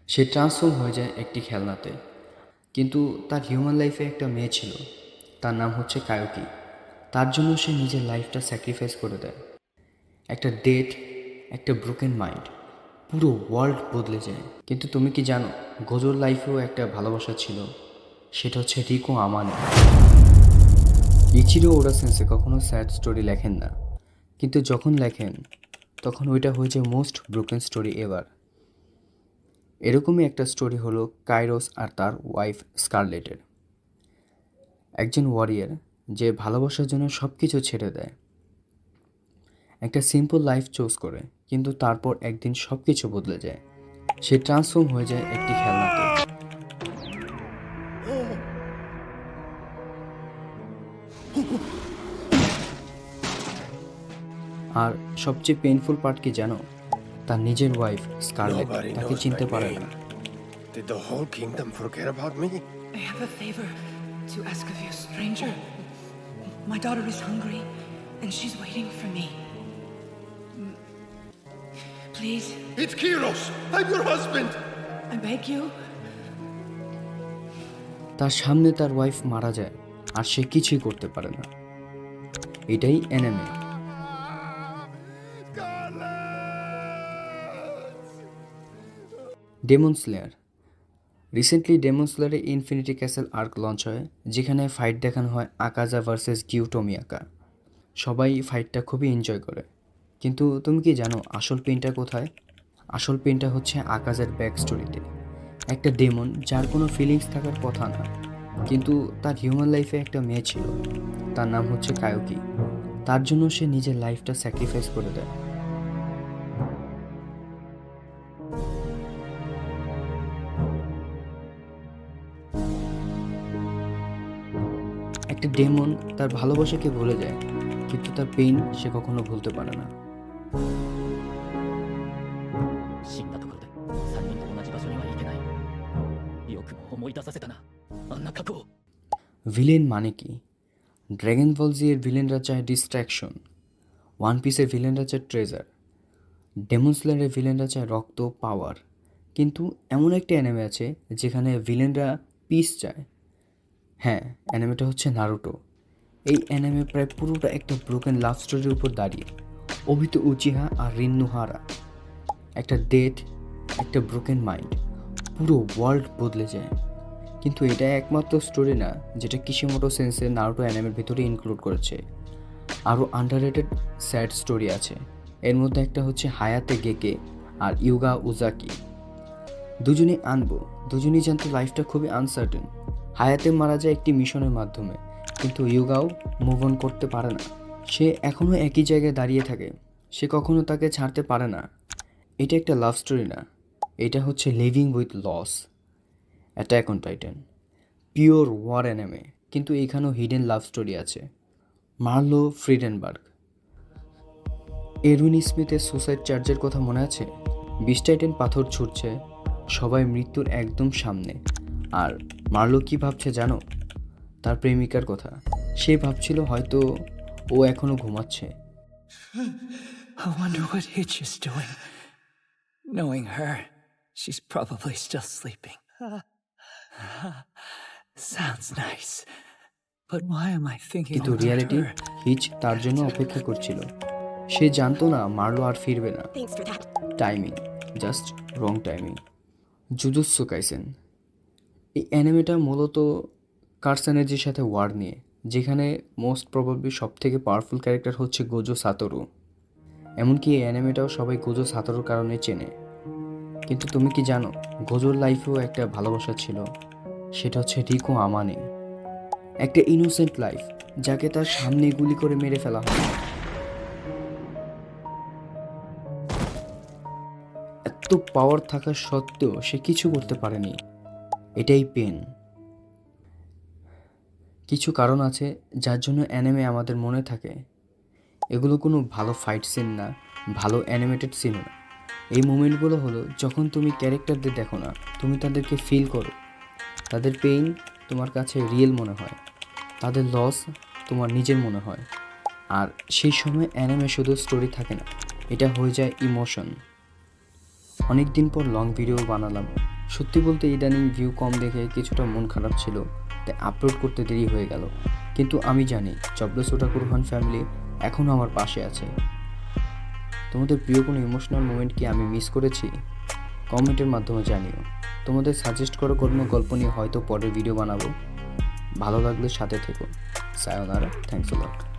সে transform হয়ে যায় একটি খেলনাতে। কিন্তু তার হিউম্যান লাইফে একটা মেয়ে ছিল, তার নাম হচ্ছে কায়োকি। তার জন্য সে নিজের লাইফটা স্যাক্রিফাইস করে দেয়। একটা ডেট, একটা ব্রোকেন মাইন্ড, পুরো ওয়ার্ল্ড বদলে যায়। কিন্তু তুমি কি জানো, গোজোর লাইফেও একটা ভালোবাসা ছিল, সেটা হচ্ছে রিকো আমানে। ইচিরো ওরা সেন্সে কখনো স্যাড স্টোরি লেখেন না, কিন্তু যখন লেখেন তখন ওইটা হয়ে যায় মোস্ট ব্রোকেন স্টোরি এভার। এরকমই একটা স্টোরি হলো কাইরোস আর তার ওয়াইফ স্কারলেটের। একজন ওয়ারিয়ার যে ভালোবাসার জন্য সব কিছু ছেড়ে দেয়, একটা সিম্পল লাইফ চুজ করে, কিন্তু তারপর একদিন সব কিছু বদলে যায়। সে ট্রান্সফর্ম হয়ে যায় একটি খেলনাতে। আর সবচেয়ে পেইনফুল পার্ট কি জানো, তার নিজের ওয়াইফ স্কারলেট Nobody তাকে knows চিনতে my পারে না। name. Did the whole kingdom forget about me? I have a favor to ask of you, stranger. My daughter is hungry, and she's waiting for me. Please, It's Kyros! I'm your husband! I beg you. তার সামনে তার wife মারা যায়, আর সে কিছুই করতে পারে না। এটাই anime. Demon Slayer. Recently Demon স্লেয়ারে ইনফিনিটি ক্যাসেল আর্ক লঞ্চ হয়, যেখানে ফাইট দেখানো হয় আকাজা ভার্সেস গিউটোমিয়াকা। সবাই ফাইটটা খুবই এনজয় করে, কিন্তু তুমি কি জানো আসল পেনটা কোথায়? আসল পেনটা হচ্ছে আকাজের ব্যাক স্টোরিতে। একটা ডেমন যার কোনো ফিলিংস থাকার কথা না, কিন্তু তার হিউম্যান লাইফে একটা মেয়ে ছিল, তার নাম হচ্ছে কায়োকি। তার জন্য সে নিজের লাইফটা স্যাক্রিফাইস করে দেয়। একটা ডেমন তার ভালোবাসাকে ভুলে যায়, কিন্তু তার পেইন সে কখনো ভুলতে পারে না। 死んだところで3人と同じ場所には行けない。よくも思い出させたな、あんな過去を。ভিলেন মানে কি? ড্র্যাগন বল জি এর ভিলেনরা চায় ডিস্ট্র্যাকশন, ওয়ান পিসের ভিলেনরা চায় ট্রেজার, ডেমন স্লেয়ারের ভিলেনরা চায় রক্ত, পাওয়ার। কিন্তু এমন একটা অ্যানিমে আছে যেখানে ভিলেনরা পিস চায়। হ্যাঁ, অ্যানিমেটা হচ্ছে নারুটো। এই অ্যানিমে প্রায় পুরোটা একটা ব্রোকেন লাভ স্টোরির উপর দাঁড়িয়ে। অবিতো উচিহা আর রিন্নুহারা, একটা ডেট, একটা ব্রোকেন মাইন্ড, পুরো ওয়ার্ল্ড বদলে যায়। কিন্তু এটা একমাত্র স্টোরি না যেটা কিশিমোটো সেন্সে নারুটো অ্যানিমের ভিতরে ইনক্লুড করেছে। আরও আন্ডাররেটেড স্যাড স্টোরি আছে। এর মধ্যে একটা হচ্ছে হায়াতে গেকে আর ইউগা উজাকি। দুজনেই আনবো, দুজনেই জানতো লাইফটা খুবই আনসার্টেন। হায়াতে মারা যায় একটি মিশনের মাধ্যমে, কিন্তু ইউগাও মুভ অন করতে পারে না। সে এখনও একই জায়গায় দাঁড়িয়ে থাকে, সে কখনো তাকে ছাড়তে পারে না। এটা একটা লাভ স্টোরি না, এটা হচ্ছে living with loss. Attack on Titan pure war anime, কিন্তু এখানেও হিডেন লাভ স্টোরি আছে। Marlo Freudenberg. এরুইন স্মিথের সুসাইড চার্জের কথা মনে আছে? 20 টাইটেন পাথর ছুটছে, সবাই মৃত্যুর একদম সামনে। আর মার্লো কি ভাবছে জানো? তার প্রেমিকার কথা। সে ভাবছিল হয়তো ও এখনো ঘুমাচ্ছে। I wonder what Hitch is doing. Knowing her, she's probably still sleeping. Sounds nice. But why am I thinking কিন্তু about রিয়ালিটি, her? হিচ তার জন্য অপেক্ষা করছিল। সে জানতো না মার্লো আর ফিরবে না। টাইমিং, জাস্ট রং টাইমিং। Jujutsu Kaisen. এই অ্যানিমেটা মূলত কার্স এনার্জির সাথে ওয়ার নিয়ে, যেখানে মোস্ট প্রবাবলি সব থেকে পাওয়ারফুল ক্যারেক্টার হচ্ছে গোজো সাতোরু। এমনকি এই অ্যানিমেটাও সবাই গোজো সাতোরুর কারণে চেনে। কিন্তু তুমি কি জানো গোজোর লাইফেও একটা ভালোবাসা ছিল, সেটা হচ্ছে রিকো আমানে। একটা ইনোসেন্ট লাইফ যাকে তার সামনে গুলি করে মেরে ফেলা হয়। এত পাওয়ার থাকা সত্ত্বেও সে কিছু করতে পারেনি। এটাই পেন। কিছু কারণ আছে যার জন্য অ্যানিমে আমাদের মনে থাকে। এগুলো কোনো ভালো ফাইট সিন না, ভালো অ্যানিমেটেড সিনও না। এই মোমেন্টগুলো হলো যখন তুমি ক্যারেক্টারদের দেখো না, তুমি তাদেরকে ফিল করো। তাদের পেইন তোমার কাছে রিয়েল মনে হয়, তাদের লস তোমার নিজের মনে হয়। আর সেই সময় অ্যানিমে শুধু স্টোরি থাকে না, এটা হয়ে যায় ইমোশন। অনেক দিন পর লং ভিডিও বানালাম, সত্যি বলতে ইদানিং ভিউ কম দেখে কিছুটা মন খারাপ ছিল, তাই আপলোড করতে দেরি হয়ে গেল। কিন্তু আমি জানি জবলেস ওটাকুর খান ফ্যামিলি এখনও আমার পাশে আছে। তোমাদের প্রিয় কোনো ইমোশনাল মোমেন্ট কি আমি মিস করেছি? কমেন্টের মাধ্যমে জানিও। তোমাদের সাজেস্ট করা কোনো গল্প নিয়ে হয়তো পরের ভিডিও বানাবো। ভালো লাগলে সাথে থেকো। সায়োনারা, থ্যাঙ্কস আ লট।